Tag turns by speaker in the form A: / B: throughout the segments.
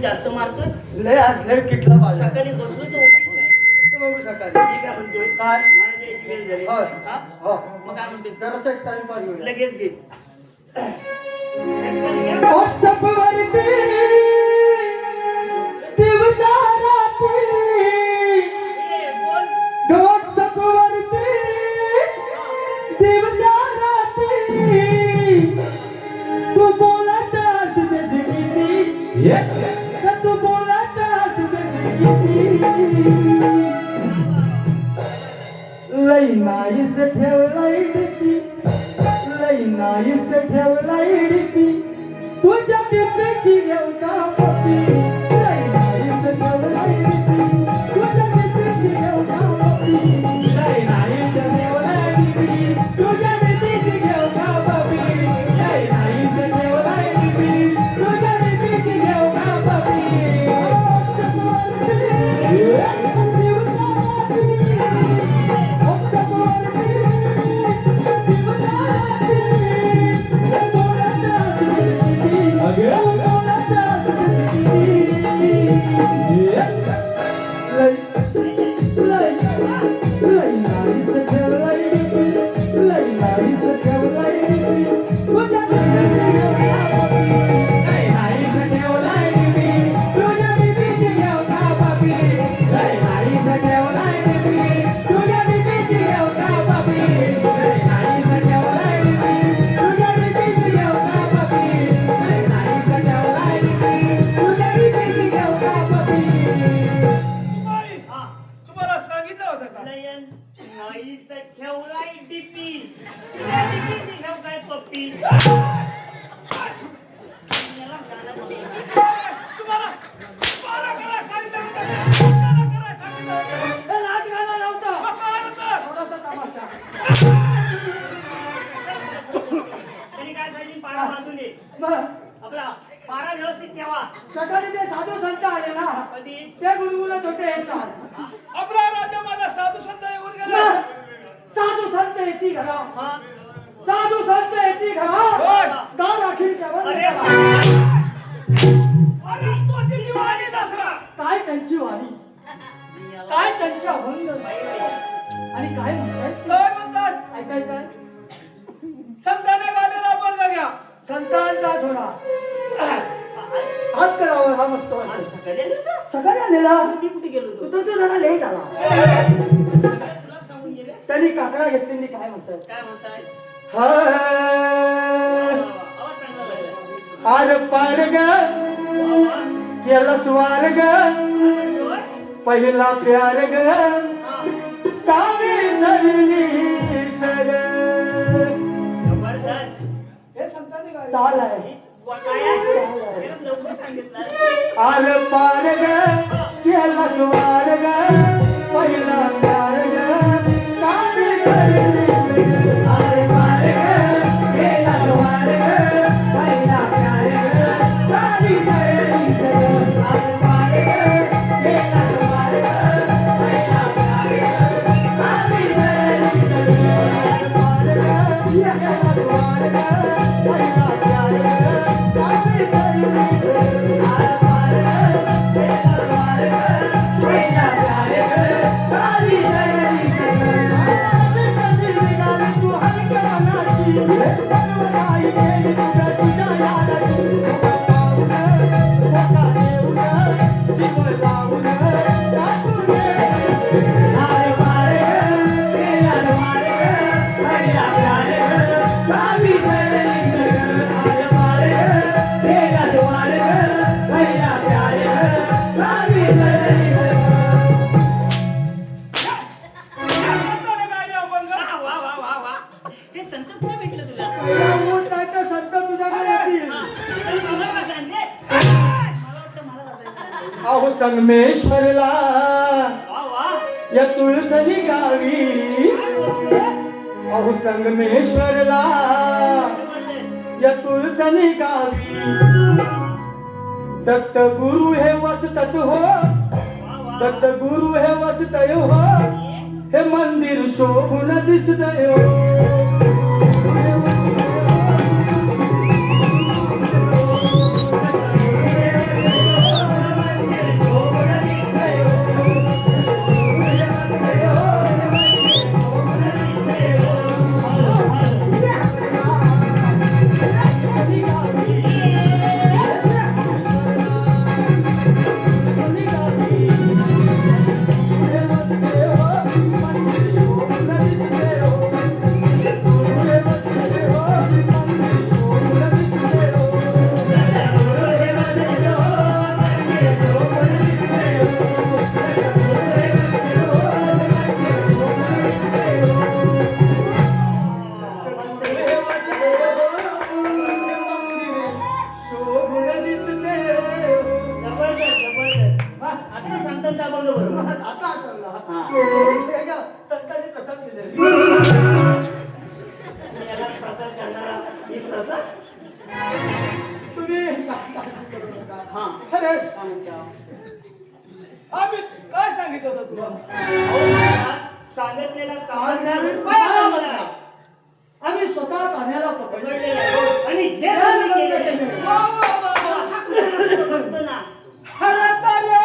A: जास्त मारतोय.
B: लय आज लय किटला बाजार.
A: सकाळी बसलो तर उठीत काय?
B: बघू सकाळी.
A: मी काय म्हणतोय?
B: काय?
A: मला जायची वेळ झाली.
B: होय.
A: हा?
B: हो.
A: मग काय म्हणतोस?
B: जरासा एक टाइमपास घेऊया.
A: लगेच घे.
B: व्हॉट्सअप वरती दिवसा रात्री
A: ए, बोल.
B: व्हॉट्सअप वरती दिवसा रात्री तू बोलत असतेस किती तू बोलत असतेस किती लई नाहीस ठेवलाय डीपी लई नाहीस ठेवलाय डीपी तुझ्या डीपीची घेऊ का पप्पी लई नाहीस ठेवलाय डीपी तुझ्या डीपीची घेऊ का पप्पी लई नाहीस ठेवलाय डीपी तुझ्या डीपीची घेऊ का पप्पी लई नाहीस ठेवलाय डीपी तुझ्या डीपीची घेऊ का पप्पी
A: आपला पारा व्यवस्थित ठेवा.
B: सकाळी ते साधू संत आले ना
A: कधी
B: ते गुणगुणत होते हे चाल
C: आपला राजा माझा साधू संत येऊन गेला.
B: साधू संत येती घरा
A: हा
B: साधू संत येती घरा दार अखिल केवळ
A: अरे
C: अरे तुझी दिवाळी दसरा
B: काय त्यांची वाणी काय त्यांचे अभंग आणि काय म्हणतात
C: काय म्हणतात
B: ऐकायचं
C: संतांना गालेला अभंग घ्या.
B: संतांचा थोडा हात करावा हा मस्त
A: आज सकाळी आलो होतो.
B: सकाळी आलेला
A: मी कुठे गेलो होतो?
B: तू जरा लेट आला
A: सगळं तुला सांगून गेले.
B: त्यांनी काकडा घेतलेली काय म्हणतात
A: काय म्हणताय?
B: हाय
A: आवाज चांगला लागला.
B: आर पार ग
A: वा वा.
B: केला स्वार ग
A: काय म्हणतोय?
B: पहिला प्यार ग
A: हा.
B: कावी सरली सर
A: जबरदस्त.
C: हे संतांनी गायले.
B: चाल आहे
A: हीच वा काय आहे? एकदम लवकर सांगितलं.
B: आर पार ग केला स्वार ग पहिला प्यार ग कावी सरली सर आर पार ग केला स्वार ग पहिला प्यार ग कावी सरली सर आर पार ग केला स्वार ग पहिला प्यार ग कावी सरली सर आर पार ग केला स्वार ग पहिला प्यार ग कावी सरली सर आर पार ग केला स्वार ग पहिला प्यार ग कावी सरली
C: संतांनी गायले अभंग.
A: वा वा वा वा. हे संत कुठे भेटलं तुला?
B: संत तुझ्याकडे येतील
A: हा. आणि मला का सांगते? मला वाटतं मला बसायचं.
B: अहो संगमेश्वरला
A: वा वा.
B: या तुळसनी गावी
A: काय बोलतोयस?
B: अहो संगमेश्वरला
A: जबरदस्त.
B: या तुळसनी गावी दत्त गुरु हे वसतत हो
A: वा वा.
B: दत्त गुरु हे वसतय हो हे मंदिर शोभून दिसतय हो
A: संतांचा अभंग बरोबर.
B: आता आठवला.
A: हा.
B: हे का, संतांनी प्रसाद दिले.
A: याला प्रसाद करणारा ही प्रसाद.
B: तुम्ही करू नका.
A: हा.
B: अरे
A: काय म्हणता?
C: आम्ही काय सांगितलं होतं तुला?
A: अहो महाराज, सांगितलेला कामाचा रुपया आम्हाला
B: आम्ही स्वतः पाण्याला पकडले
A: पकडलेला आहे. आणि जे
B: बंद
A: केले
B: केले.
C: वा, वा, वा, वा.
A: हा करतो ना.
C: अरे तारे,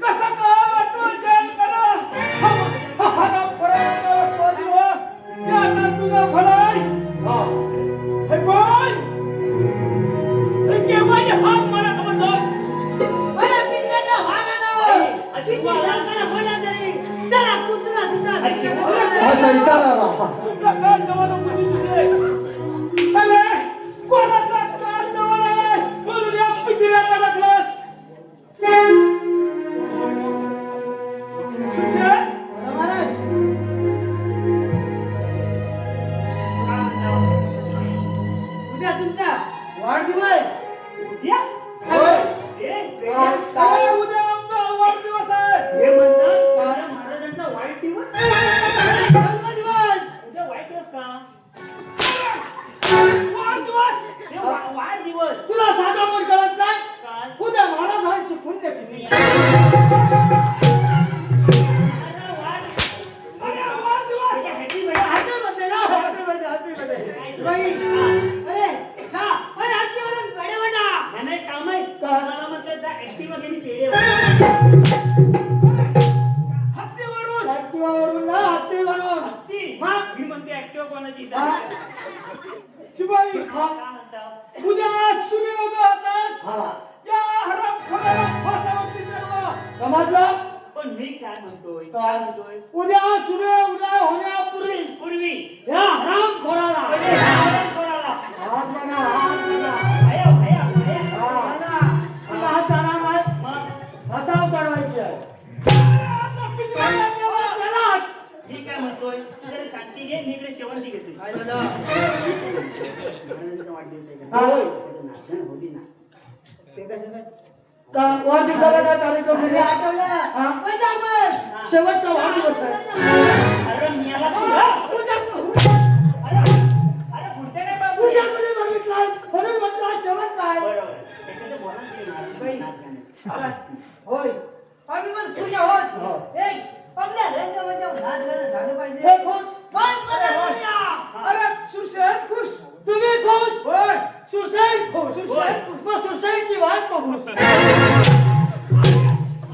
C: कसं काय वाटलं जेल करा? हराम खोराला सोडून हो. त्याला तुझं भलाई.
B: हा.
C: हे बोल. हे केव्हा हे हात मला समजलं?
B: अरे पिंजऱ्याला वाघानं.
A: बाई, अशी
B: किती
A: वाघ.
B: जणांना बोलला तरी जरा कुत्रा सुद्धा
A: अशी
B: नाही.
A: वाघ.
B: हा शैतान आला.
C: तुमचा काल जवळ नको दिसू दे. अरे, कोणाचा काल जवळ आहे? म्हणून या पिंजऱ्यात अडकलास. सुशेष,
B: बोला महाराज.
A: काय म्हणता?
B: उद्या तुमचा वाढदिवस.
A: उद्या?
B: होय.
A: हे
C: अरे, उद्या आमचा वाढदिवस आहे.
A: हे म्हणतात माझ्या महाराजांचा वाईट दिवस.
B: जन्मदिवस.
A: उद्या वाईट दिवस का?
C: वाढदिवस.
A: हे वाढदिवस
B: तुला साधा पण कळत नाही.
A: काय?
B: उद्या महाराजांची पुण्यतिथी.
A: अरे वाढदिवस.
C: अरे, वाढदिवस.
A: Happy birthday.
B: हॅपी बर्थडे ना. Happy birthday. Happy birthday. बाई. अरे जा. अरे हत्तीवरून पेढे वाटा.
A: हा नाही काम आहे.
B: काय?
A: मला म्हटलं जा ऍक्टिव्हा घेऊन पेढे वाट.
C: हत्तीवरून.
B: हत्तीवरून ना. हत्तीवरून.
A: हत्ती?
B: हा.
A: मी म्हणते ऍक्टिव्हा कोणाची
B: हा.
C: शिवाई,
A: काय म्हणता?
C: उद्या सूर्योदय होताच
B: हा.
C: या हरामखोराला फासावरती चढवा.
B: समजलं.
A: पण मी काय म्हणतोय?
B: काय?
A: म्हणतोय?
B: उद्या सूर्योदय होण्यापूर्वी
A: पूर्वी
B: या हरामखोराला
A: पहिले हरामखोराला.
B: हात बघा. हात बघा.
A: भया, भया, भया.
B: हा. असा हात जाणार नाही.
A: मग
B: असा चढवायची आहे.
C: आता पिंजऱ्याला नेवा.
B: त्याला
A: मी काय म्हणतोय? तू जरा शांती घे. मी इकडे शेवंती घेतोय.
B: काय झालं?
A: महाराजांचा वाढदिवस आहे का?
B: हा.
A: त्याचं नाचणं होती ना.
B: ते कशासाठी? का वाढदिवसाला काय कार्यक्रम नाही? आठवलं. हा. माहिती आपण शेवटचा वाढदिवस आहे.
A: अरे मेला तू. हा? अरे अरे पुढच्या काय बाबू?
B: उद्या कोणी बघितलाय म्हणून म्हटलं आज शेवटचा आहे.
A: बरोबर. त्याच्यात बोला की
B: बाई.
A: नाच गाणं.
B: होय. आम्ही पण खुश आहोत. एक आपल्या रंगमंचावर नाच गाणं झालं पाहिजे.
C: हे खुश.
B: बस मला करूया.
C: अरे, सुशेष खुश.
B: तुम्ही खुश.
C: होय.
B: सुरसैन खुश.
C: सुशेष खुश.
B: मग सुरसैनची बायको खुश.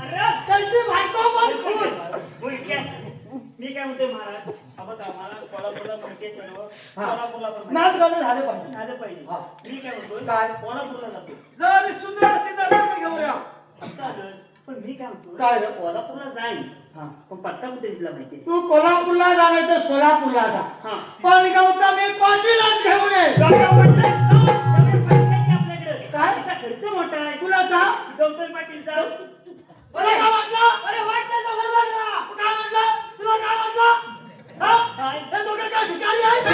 A: अरे
B: त्यांची बायको पण खुश.
A: होय काय? मी काय म्हणते महाराज? आपण आम्हाला कोल्हापूरला म्हणते सर्व.
B: हा.
A: कोल्हापूरला पण
B: नाच गाणं झालं पाहिजे.
A: झालं पाहिजे.
B: हा.
A: मी काय म्हणतोय?
B: काय?
A: कोल्हापूरला जातो.
C: जरा सुंदर अशी दादा घेऊया.
A: चालेल. पण मी काय म्हणतो?
B: काय रे?
A: कोल्हापूरला जाईन.
B: हा.
A: पण पत्ता कुठे दिसला माहिती?
B: तू कोल्हापूरला जा नाही तर सोलापूरला जा.
A: हा.
B: पण गौतमी पाटीलच घेऊन ये.
A: डॉक्टर म्हटलं, एवढे पैसे आहेत आपल्याकडे.
B: काय?
A: त्याचा खर्च मोठा आहे.
B: कुणाचा?
A: गौतम पाटीलचा.
B: अरे काय म्हटलं? अरे वाटतं तो घरला का? काय म्हटलं? तुला काय म्हटलं? हा?
A: काय?
B: हे दोघे काय भिकारी आहेत?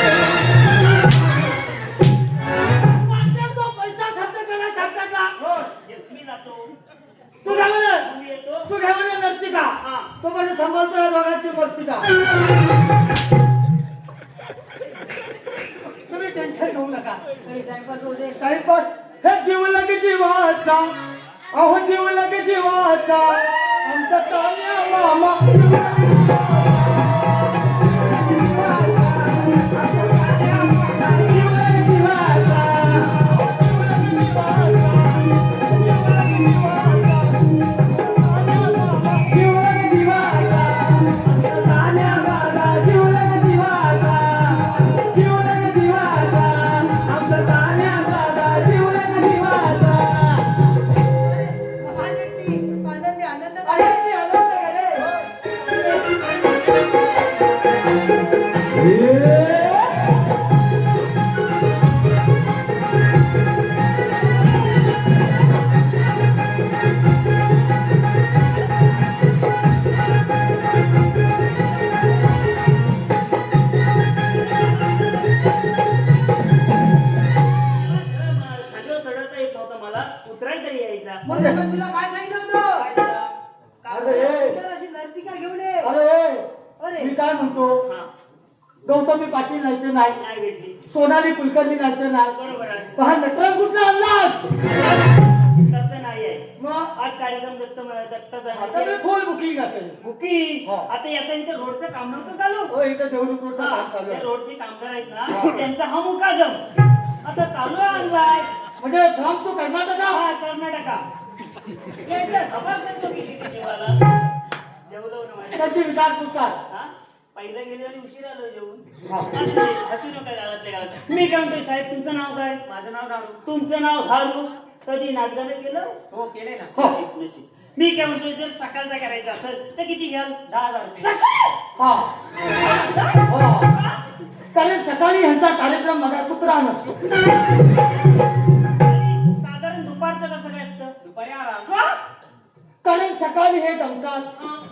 B: वाटतं तो पैसा खर्च करण्यासारखा.
C: होय.
A: Yes, मी जातो.
B: तू काय म्हणत?
A: मी येतो.
B: तू काय म्हणत नर्तिका?
A: हा.
B: तो म्हणजे सांभाळतो या दोघांची मर्तिका. तुम्ही टेन्शन घेऊ नका. टाइमपास हे जीव लगे जीवाचा. अहो जीव लगे जीवाचा. आमचा तान्या मामा जीव लगे जीवाचा.
A: खाली चढवता येत नव्हतं मला. उतरायला तरी यायचा.
B: तुला काय सांगितलं होतं?
A: काय झालं? काय
B: मी काय म्हणतो
A: हा
B: गौतमी पाटील नाही तर नाही
A: नाही भेटली
B: सोनाली कुलकर्णी नाही तर नाही
A: बरोबर आहे
B: पण हा नटराज कुठला आणलास
A: तसं नाही आहे
B: मग
A: आज कार्यक्रम दत्ताचा
B: सगळे फुल बुकिंग असेल
A: बुकिंग
B: हा.
A: आता याचा इथे रोडचं काम नव्हतं चालू
B: हो इथं देवळूक रोडचं
A: हा,
B: काम चालू
A: त्या
B: आहे
A: रोडचे कामगार आहेत ना त्यांचा हा मुकादम आता चालू आहे आणलाय
B: म्हणजे फ्रॉम टू कर्नाटका
A: हा कर्नाटका यायला धमाल करतो किती ते जीवाला जेवलो ना माझ्या
B: त्यांची विचारपूस कर
A: हा पहिलं गेले आणि उशीर आलो जेवून
B: हा.
A: हसू नका गावातल्या गावात मी काय म्हणतोय साहेब तुमचं नाव काय माझं नाव धारू तुमचं नाव धारू कधी नाटकानं केलं हो केले ना
B: हो.
A: नशीब नशीब मी काय म्हणतोय जर सकाळचा करायचा असेल तर किती घ्याल 10,000 रुपये
B: हा हा कारण सकाळी ह्यांचा कार्यक्रम बघा कुत्रा नसतो
A: आणि साधारण दुपारचं कसं काय असतं दुपारी आराम का
B: कारण सकाळी हे जमतात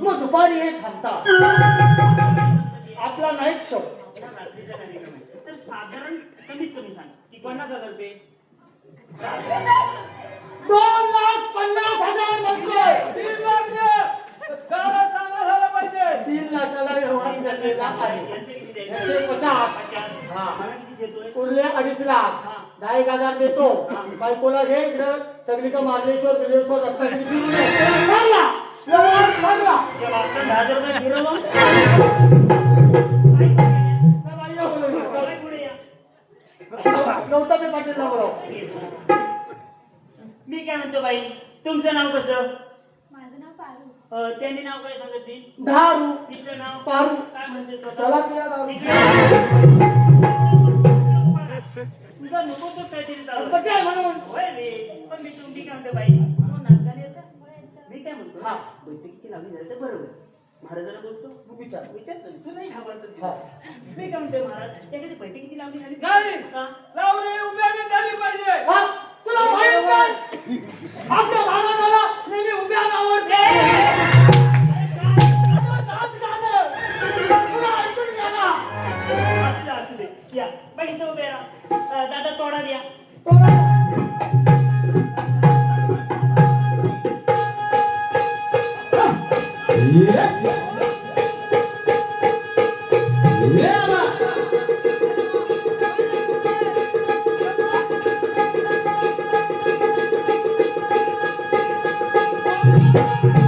B: मग दुपारी हे थांबतात आपला नाईट शो
A: रात्रीचा कार्यक्रम आहे तर साधारण कमीत कमी सांग की 50,000 रुपये
B: 2,50,000 म्हणतोय
C: 3 लाख द्या. गाणं चांगलं झालं पाहिजे
B: 3 लाखाला व्यवहार चाललेला आहे
A: यांचे किती द्यायचे?
B: याचे 50
A: 50. मला किती देतोय
B: उरले 2.5 लाख 10,000 देतो बायकोला घे इकडं सगळीकडे मार्लेश्वर बिलेश्वर रत्नागिरी फिरून ये. ठरला व्यवहार ठरला
A: त्या मागचं 10,000 रुपये दिलं मग
B: तर बाई येऊ लागली.
A: काय पुढे या
B: गौतमी पाटीलला बोलाव
A: मी काय म्हणतो बाई तुमचं नाव कसं
D: माझं नाव पारू.
A: त्यांनी नाव काय सांगत ती
B: दारू
A: तिचं नाव
B: पारू
A: काय म्हणते स्वतः?
B: चला पिया दारू
A: तुझा नको तो काहीतरी चालू
B: पण काय म्हणून
A: होय रे पण मी तुम्ही काय म्हणतो बाई हो नाचताना येतं मी काय म्हणतो
B: हा.
A: बैठकीची लावणी झाली तर बरोबर महाराजांना बोलतो
B: तू विचार
A: विचारतो तू नाही घाबरतो
B: हा.
A: मी काय म्हणतोय महाराज एखादी बैठकीची लावणी झाली
C: नाही.
A: का?
C: लावणी उभ्याने झाली पाहिजे
B: हा? तुला माहित नाही आपल्या महाराजाला नेहमी उभ्या आवडते नाच गाणं पुन्हा ऐकून घ्या ना
A: असू दे या बाई इथं उभे राहा दादा तोडा द्या
B: Yeah.